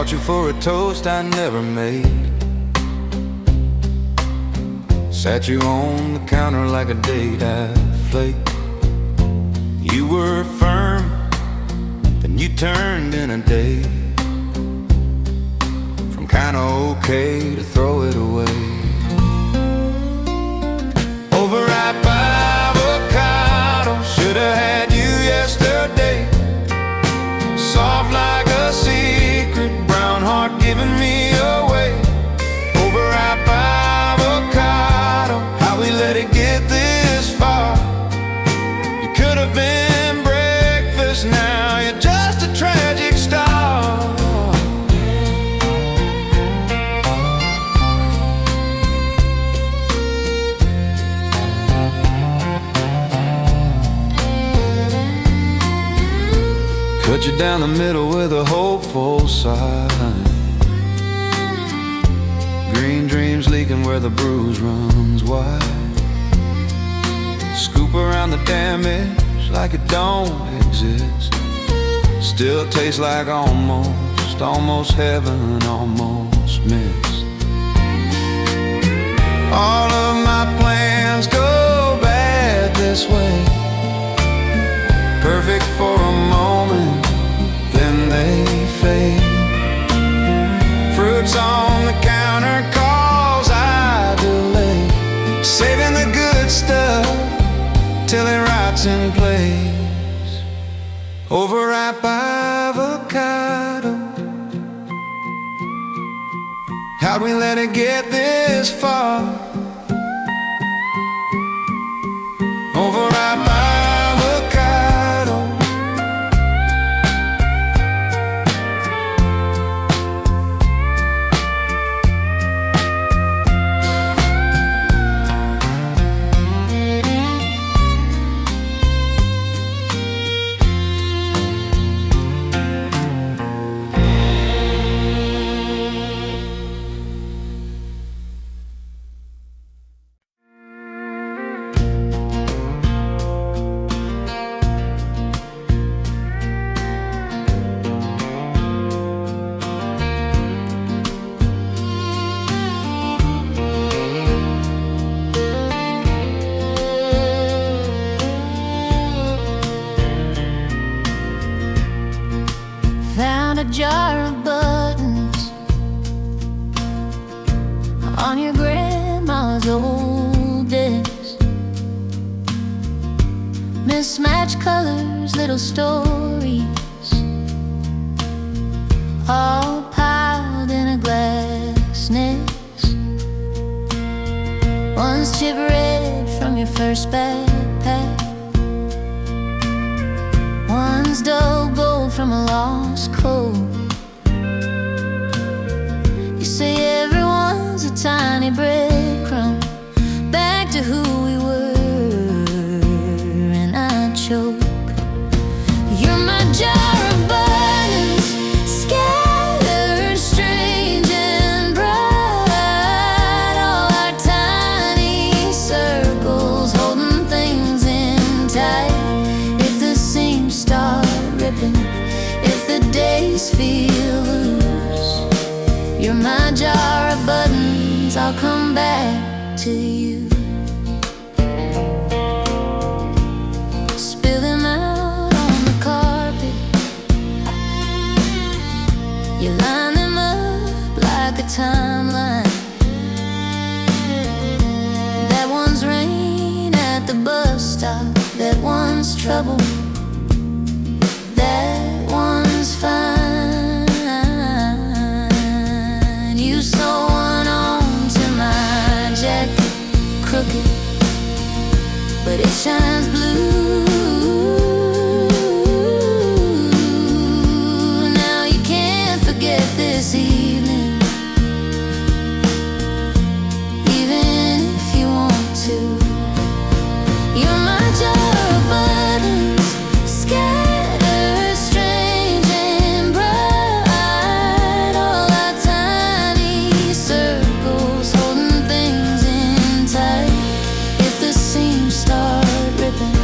Brought you for a toast I never made. Sat you on the counter like a date I flaked. You were firm, then you turned in a day, from kinda okay to throw it away. Overripe avocado, should've had you yesterday. Soft like a secret, brown heart giving me away. Overripe avocado, how we let it get this far. You could have been breakfast, now you're just a tragic star. Cut you down the middle with a hopeful sigh. Green dreams leaking where the bruise runs wide. Scoop around the damage like it don't exist. Still tastes like almost heaven, almost missed. All of my plans go bad this way. Perfect for a moment, then they fade. Fruits on the counter, calls I delay. Saving the good stuff till it rots in place. Overripe avocado, how'd we let it get this far? Overripe avocado. Found a jar of buttons on your grandma's old desk. Mismatched colors, little stories, all piled in a glass nest. One's chip red from your first backpack, one's dull gold from a lost coat. You say everyone's a tiny breadcrumb back to who we were, and I choke. You're my jar of buttons, scattered, strange and bright. All our tiny circles holding things in tight. If the seams start ripping, if the days feel loose, you're my jar of buttons, I'll come back to you. Spill them out on the carpet, you line them up like a timeline. That one's rain at the bus stop, that one's trouble, that one's fine. You sew one on to my jacket, crooked, but it shines blue. Now you can't forget this evening, even if you want to. You're my jar of buttons, scattered, strange and bright. All our tiny circles holding things in tight. If the seams start ripping,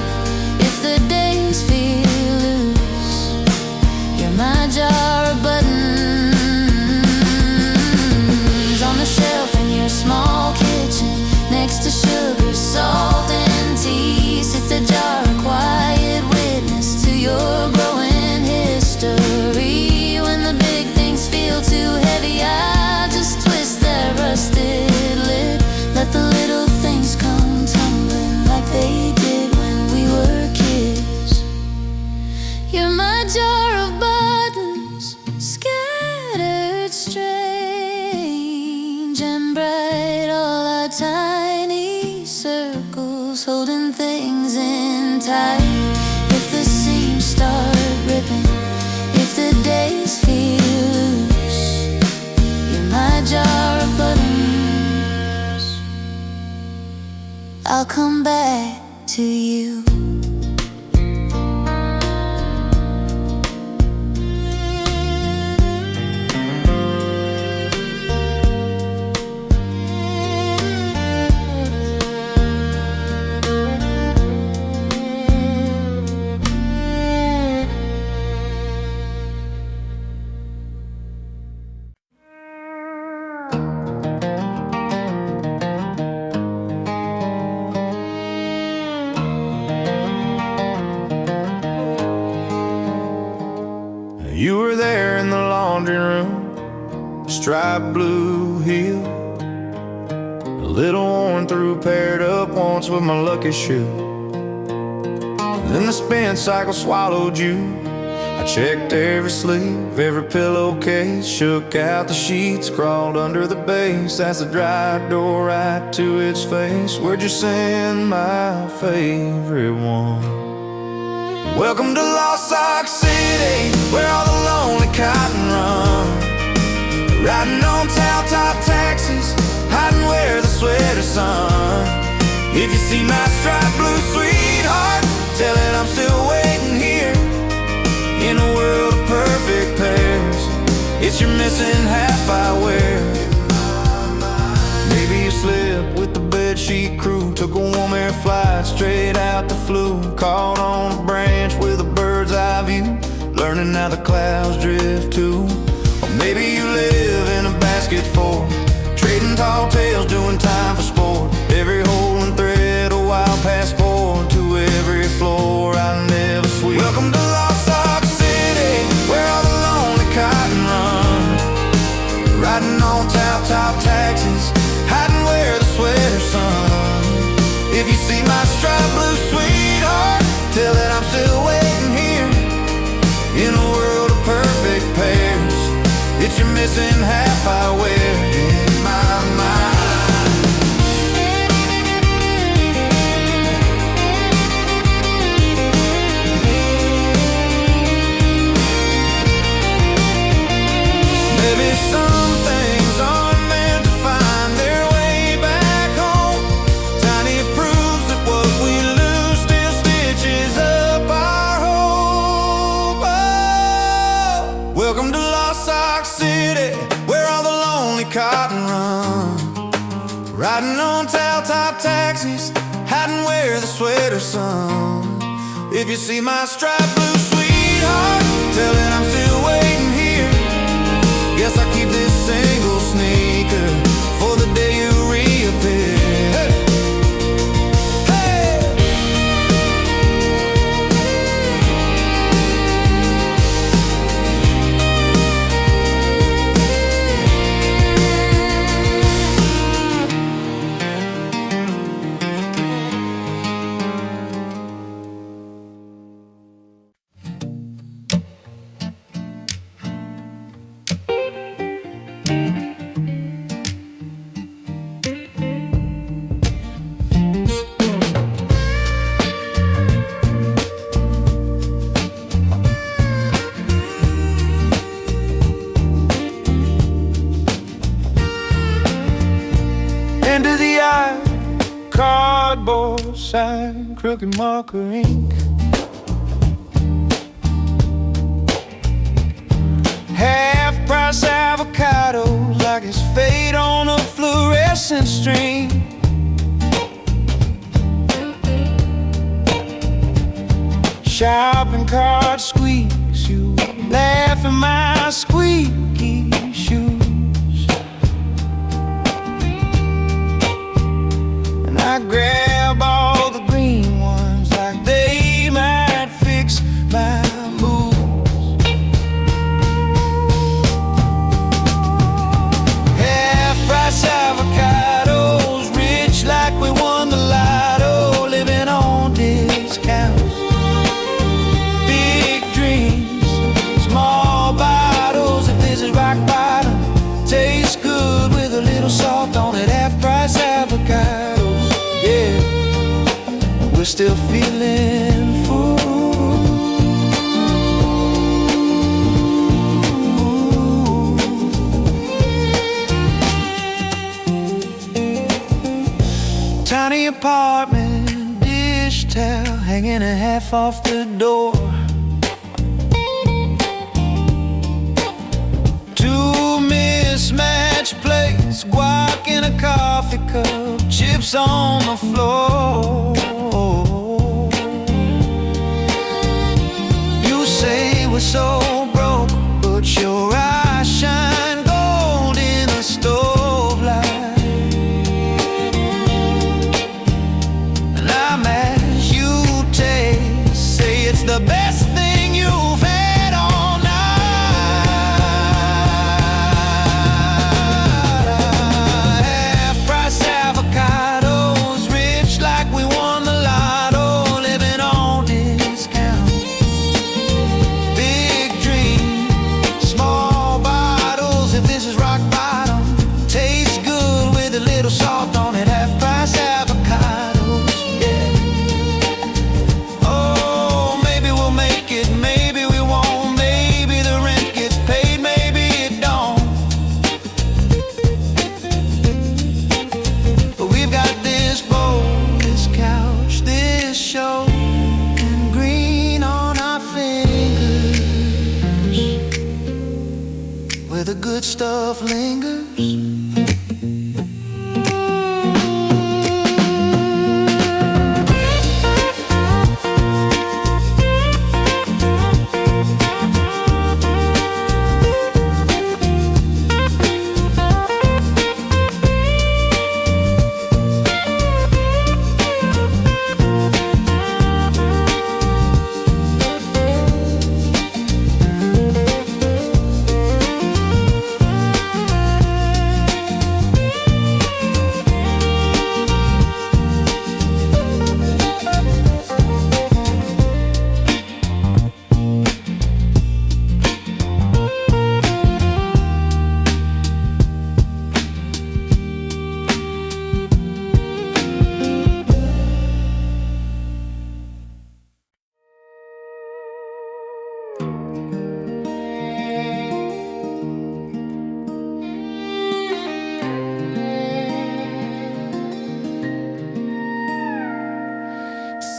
tiny circles, holding things in tight. If the seams start ripping, if the days feel loose, you're my jar of buttons. I'll come back to you. You were there in the laundry room, striped blue heel, a little worn through, paired up once with my lucky shoe. Then the spin cycle swallowed you. I checked every sleeve, every pillowcase, shook out the sheets, crawled under the base. That's the dry door right to its face. Where'd you send my favorite one? Welcome to Lost Sock City, where all the lonely cotton run. Riding on towel-top taxis, hiding where the sweater sun. If you see my striped blue sweetheart, tell it I'm still waiting here. In a world of perfect pairs, it's your missing half I wear. Maybe you slept with the bedsheet crew, took a warm air flight straight out the flu, caught on a branch with a bird's eye view, learning how the clouds drift too. Or maybe you live in a basket fort, trading tall tales, doing time for sport. Every hole and thread, a wild passport to every floor I never sweep. Welcome to Lost Sock City, where all the lonely cotton run. Riding on towel-top taxis, hiding where the sweater sun. If you see my striped blue sweetheart, tell it I'm still waiting here. In a world of perfect pairs, it's your missing half I wear in my mind. Maybe some things aren't meant to find their way back home. Tiny proves that what we lose still stitches up our hope. Oh, welcome to Lost Sock City, where all the lonely cotton run. Riding on towel-top taxis, hiding where the sweater sun. If you see my striped blue sweetheart, tell it I'm still waiting here. Guess I keep this single sneaker for the day you reappear. Hey! Into the eye, cardboard sign, crooked marker ink. Half-price avocados like it's fate on a fluorescent string. Shopping cart squeaks, you laugh at my squeaky shoes. I grab all the green ones like they might fix my moves. Half-price avocados, rich like we won the lotto, living on discounts. Big dreams, small bottles. If this is rock bottom, tastes good with a little salt on it. Half-price avocados. still feeling full. Tiny apartment, dish towel hanging a half off the door. Two mismatched plates, guac in a coffee cup, chips on the floor. You say we're so broke, but your eyes shine gold in the stove light. And I'm as you taste, say it's the best thing you've had all night. Half-price avocados, rich like we won the lotto, living on discount. Big dream, small bottles, if this is rock bottom. Tastes good with a little salt on it. Half-price avocados, yeah. Oh, maybe we'll make it, maybe we won't. Maybe the rent gets paid, maybe it don't. But we've got this bowl, this couch, this show, and green on our fingers, where the good stuff lingers.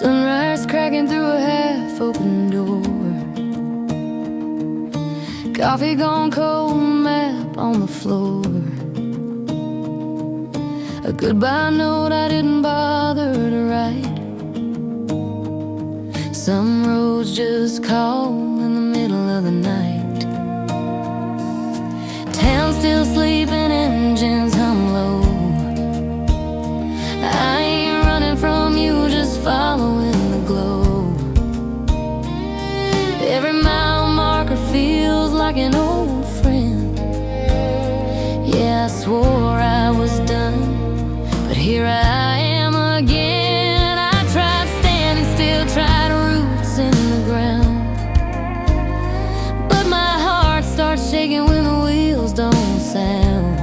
Sunrise cracking through a half-open door. Coffee gone cold, map on the floor. A goodbye note I didn't bother to write. Some roads just call in the middle of the night. Town still sleeping, engines hum low. I ain't running from you, just following the glow. Every mile marker feels like an old friend. Yeah, I swore I was done, but here I am again. I tried standing still, tried roots in the ground, but my heart starts shaking when the wheels don't sound.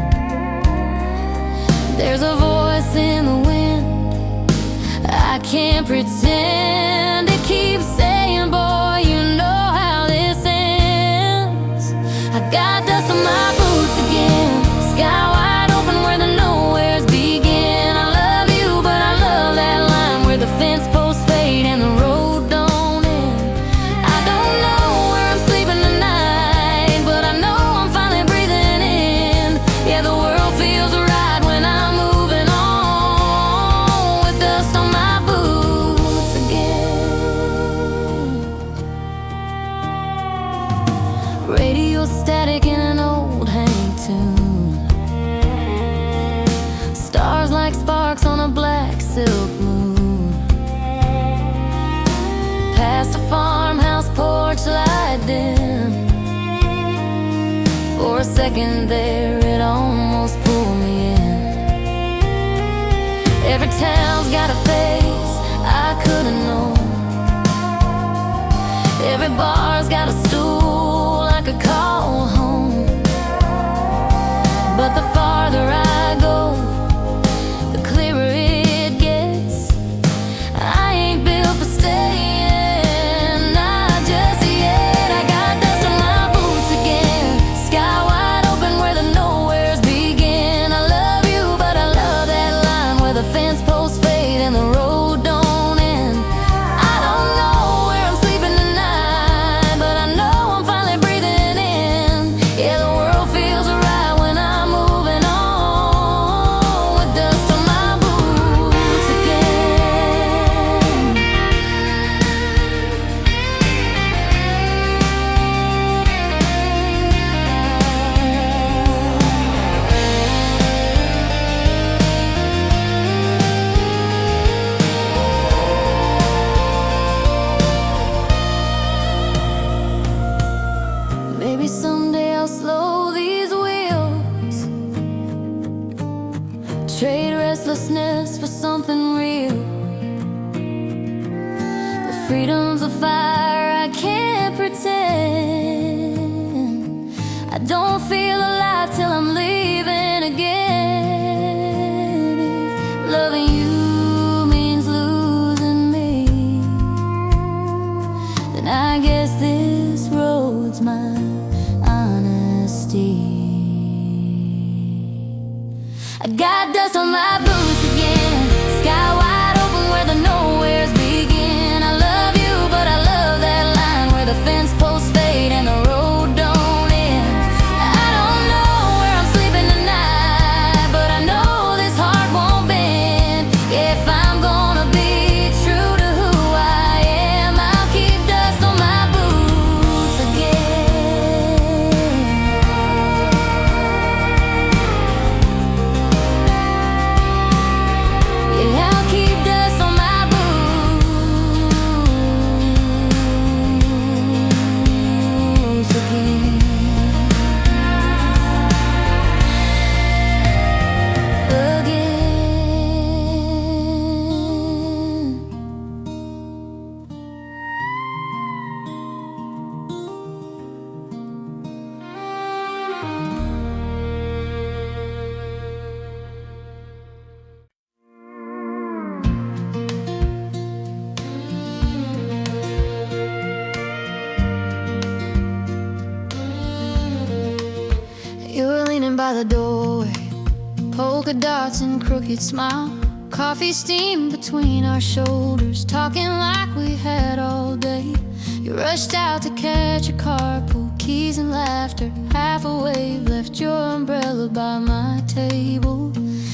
There's a voice in the wind, I can't pretend. It keeps saying, boy, you know how this ends. I got dust on my boots again, sky wide open where the nowheres begin. I love you, but I love that line where the fence posts fade and the road don't end. I don't know where I'm sleeping tonight, but I know I'm finally breathing in. Yeah, the world feels right when I'm moving on with dust on my boots again. Radio static in an old hang tune. Stars like sparks on a black silk moon. Past a farmhouse porch light dim. For a second there, it almost pulled me in. Every town's got a face I could've known. Every bar's got a stool I could call home. But the farther I go, the clearer it gets. I ain't trade restlessness for something real. But freedom's a fire I can't pretend. I don't feel alive till I'm leaving again. If loving you means losing me, then I guess this road's my honesty. I got dust on my boots again, sky wide open where the nowheres begin. I love you, but I love that line where the fence posts fade and the road don't end. I don't know where I'm sleeping tonight, but I know this heart won't bend. If I'm gonna be true to who I am, I'll keep dust on my boots again. Yeah, I'll keep dust on my boots again. You were leaning by the doorway, polka dots and crooked smile, coffee steam between our shoulders, talking like we had all day. You rushed out to catch a carpool, keys and laughter, half a wave, left your umbrella by my table,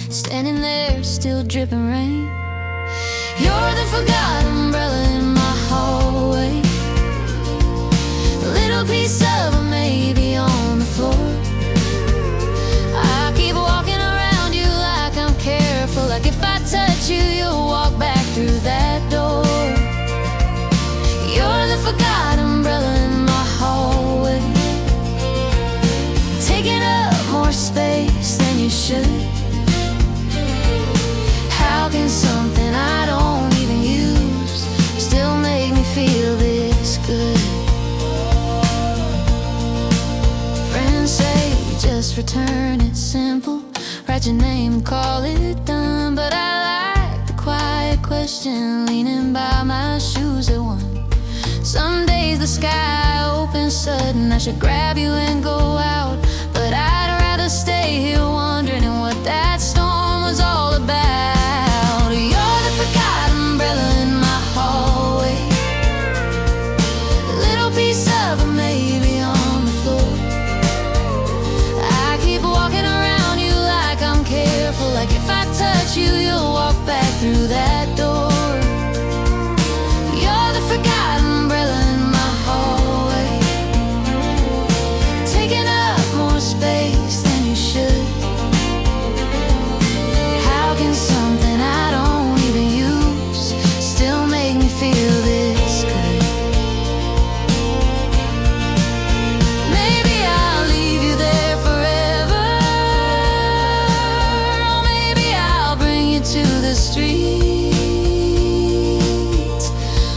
standing there still dripping rain. You're the forgotten umbrella in my hallway, a little piece of a maybe on the floor. I keep walking around you like I'm careful, like if I touch you, you'll walk back through that door. You're the forgotten umbrella in my hallway, taking up more space than you should. How can something I don't even use still make me feel this good? Friends say just return it simple, write your name and call it done. But I like the quiet question leaning by my shoes at one. Some days the sky opens sudden, I should grab you and go out, but I'd rather stay here wondering what that storm was all about. You're the forgotten umbrella in my hallway, a little piece of a maybe on the floor. I keep walking around you like I'm careful, like if I touch you, you'll walk back through that door. You're the forgotten umbrella in my hallway, taking up more space than you should. How can something I don't even use still make me feel this good? Maybe I'll leave you there forever, or maybe I'll bring you to the streets.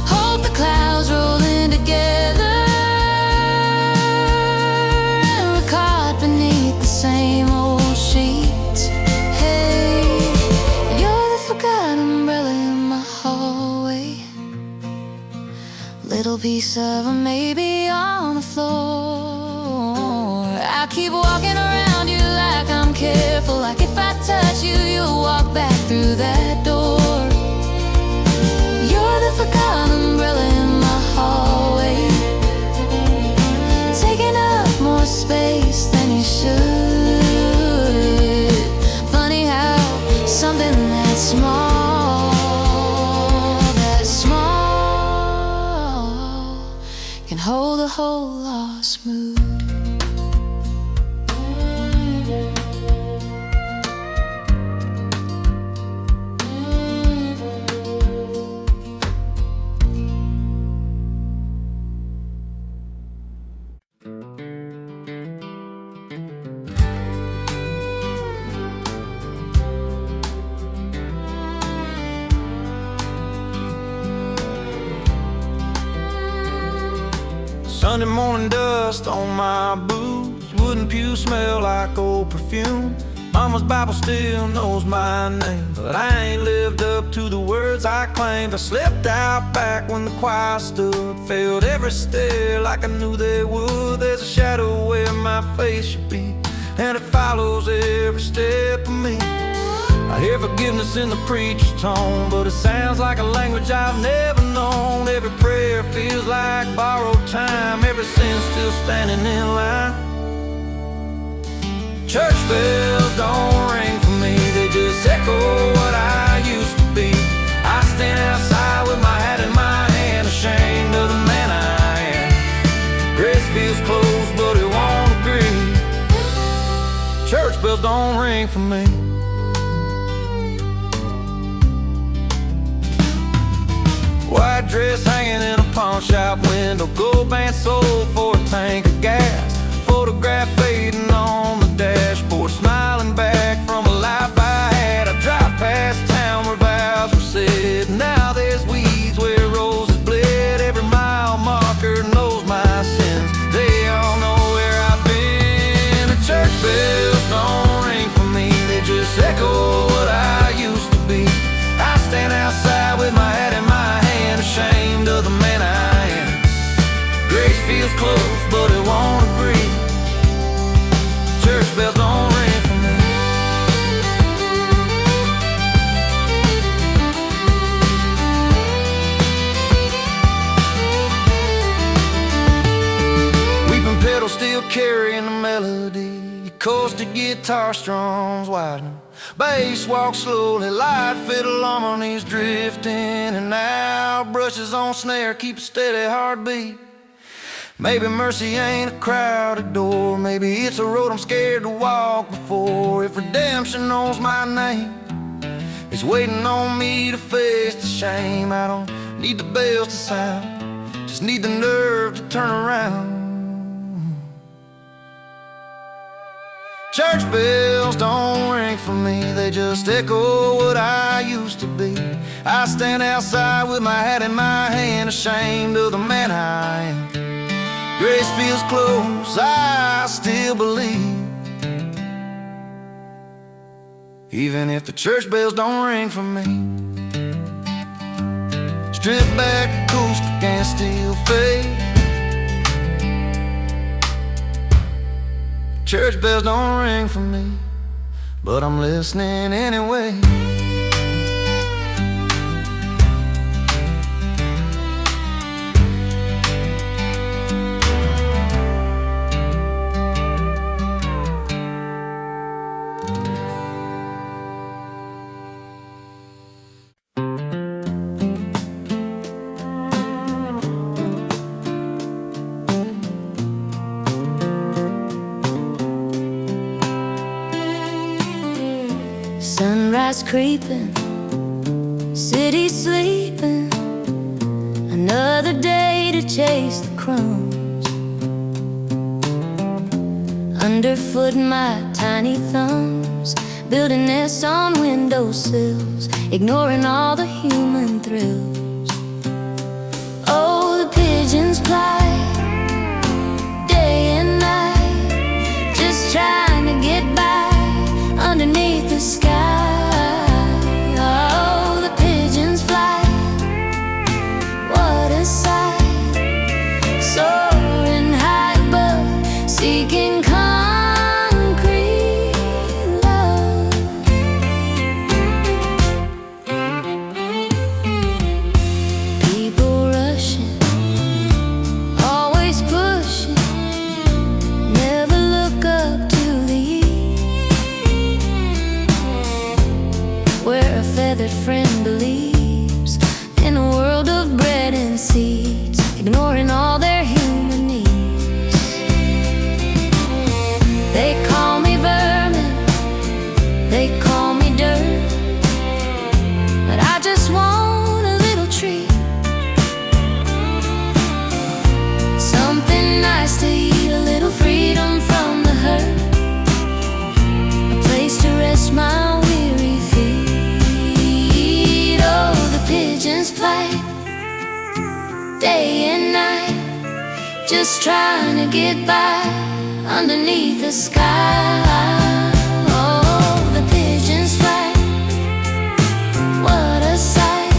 Hope the clouds roll in together and we're caught beneath the same old sheet. Hey, you're the forgotten umbrella in my hallway, little piece of a maybe on the floor. I keep walking around you like I'm careful, like if I touch you, you'll walk back through that door. You're the forgotten umbrella in my hallway, taking up more space than you should. Funny how something that small can hold a whole lost mood. Sunday morning dust on my boots, wooden pew smell like old perfume. Mama's Bible still knows my name, but I ain't lived up to the words I claimed. I slipped out back when the choir stood, failed every step like I knew they would. There's a shadow where my face should be, and it follows every step of me. I hear forgiveness in the preacher's tone, but it sounds like a language I've never known. Every prayer feels like borrowed time, every sin still standing in line. Church bells don't ring for me, they just echo what I used to be. I stand outside with my hat in my hand, ashamed of the man I am. Grace feels close, but it won't agree. Church bells don't ring for me. White dress hanging in a pawn shop window, gold band sold for a tank of gas. Photograph fading on the dashboard, smiling back from a life I had. I drive past town where vows were said, now there's weeds where roses bled. Every mile marker knows my sins, they all know where I've been. The church bells don't ring for me, they just echo what I used to be. I stand outside with my hat in my hand, ashamed of the man I am. Grace feels close, but it won't agree. Church bells don't ring for me. Weeping pedals still carrying the melody, acoustic guitar strums widening, bass walks slowly, light fiddle harmonies drifting and out. Brushes on snare keep a steady heartbeat. Maybe mercy ain't a crowded door, maybe it's a road I'm scared to walk before. If redemption knows my name, it's waiting on me to face the shame. I don't need the bells to sound, just need the nerve to turn around. Church bells don't ring for me, they just echo what I used to be. I stand outside with my hat in my hand, ashamed of the man I am. Grace feels close, I still believe, even if the church bells don't ring for me. Strip back acoustic and still fade. Church bells don't ring for me, but I'm listening anyway. Sunrise creeping, city sleeping, another day to chase the crumbs. Underfoot my tiny thumbs, building nests on windowsills, ignoring all the human thrills. Oh, the pigeons fly day and night, just trying to get by underneath the sky. Oh, the pigeons fly, what a sight, soaring high above, seeking concrete love. People rushing, always pushing, never look up to the where a feathered friend believes in a world of bread and seeds, ignoring all their human needs. They call me vermin, they call me dirt, but I just want a little treat, something nice to eat, a little freedom from the hurt, a place to rest my weary feet. Oh, just trying to get by underneath the sky. Oh, the pigeons fly, what a sight,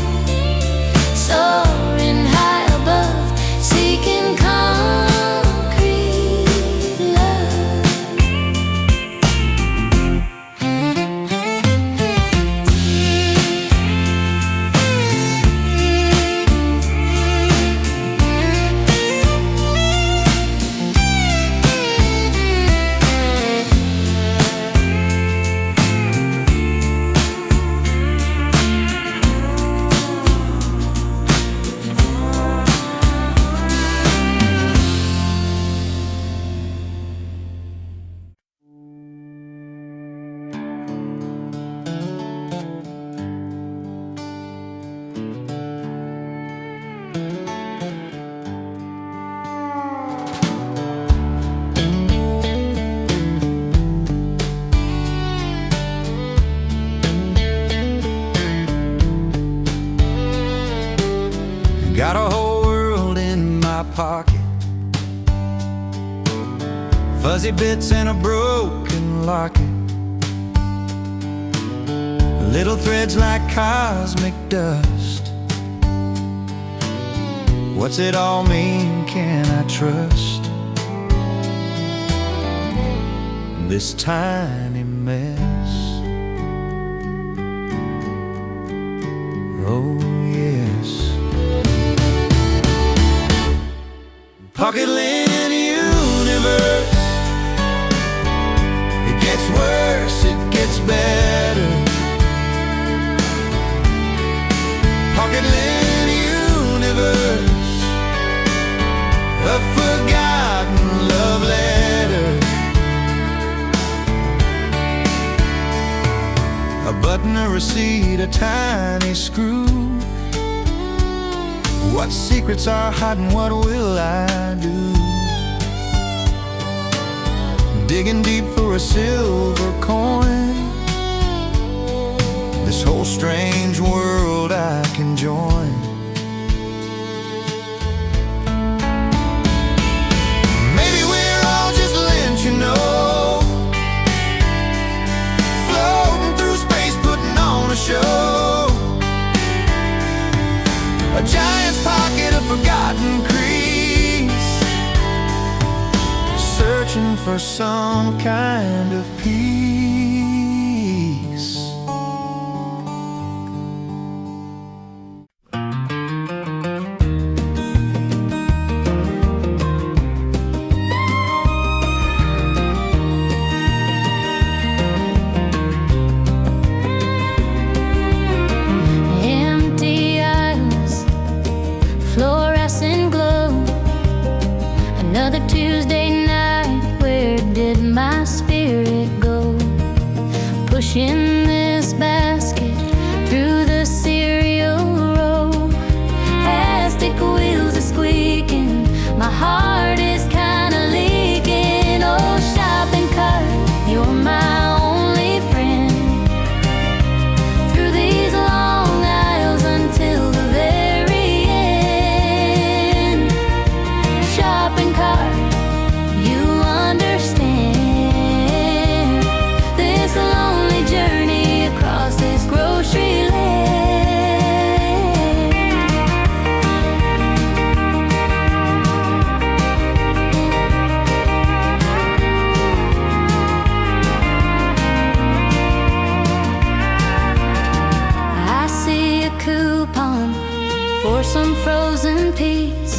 soaring high above, seeking concrete love. Got a whole world in my pocket, fuzzy bits and a broken locket, little threads like cosmic dust. What's it all mean? Can I trust this tiny mess? Oh yes. Pocket-lint universe, it gets worse, it gets better. Pocket-lint universe, a forgotten love letter. A button, a receipt, a tiny screw. What secrets are hiding, what will I do? Digging deep for a silver coin, this whole strange world I can join. Maybe we're all just lint, you know, floating through space, putting on a show. A giant's pocket, a forgotten crease, searching for some kind of peace. Another Tuesday night, where did my spirit go? Pushing this basket through the cereal row. Plastic wheels are squeaking, my heart is kinda leaking. Oh, shopping cart, you're my only friend through these long aisles until the very end. Shopping cart, you understand this lonely journey across this grocery land. I see a coupon for some frozen peas,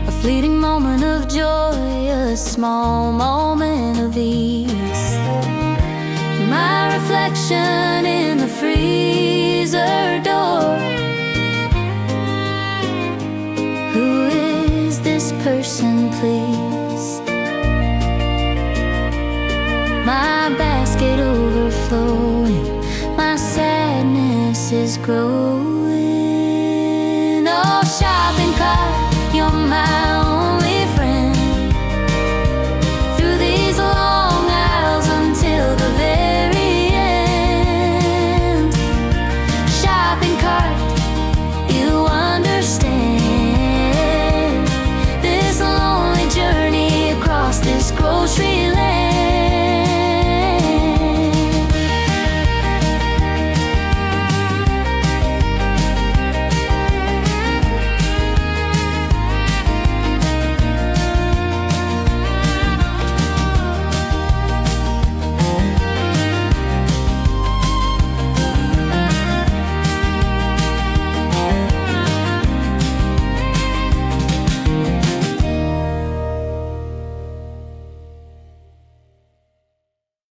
a fleeting moment of joy, a small moment of ease. My reflection in the freezer door. Who is this person, please? My basket overflowing, my sadness is growing.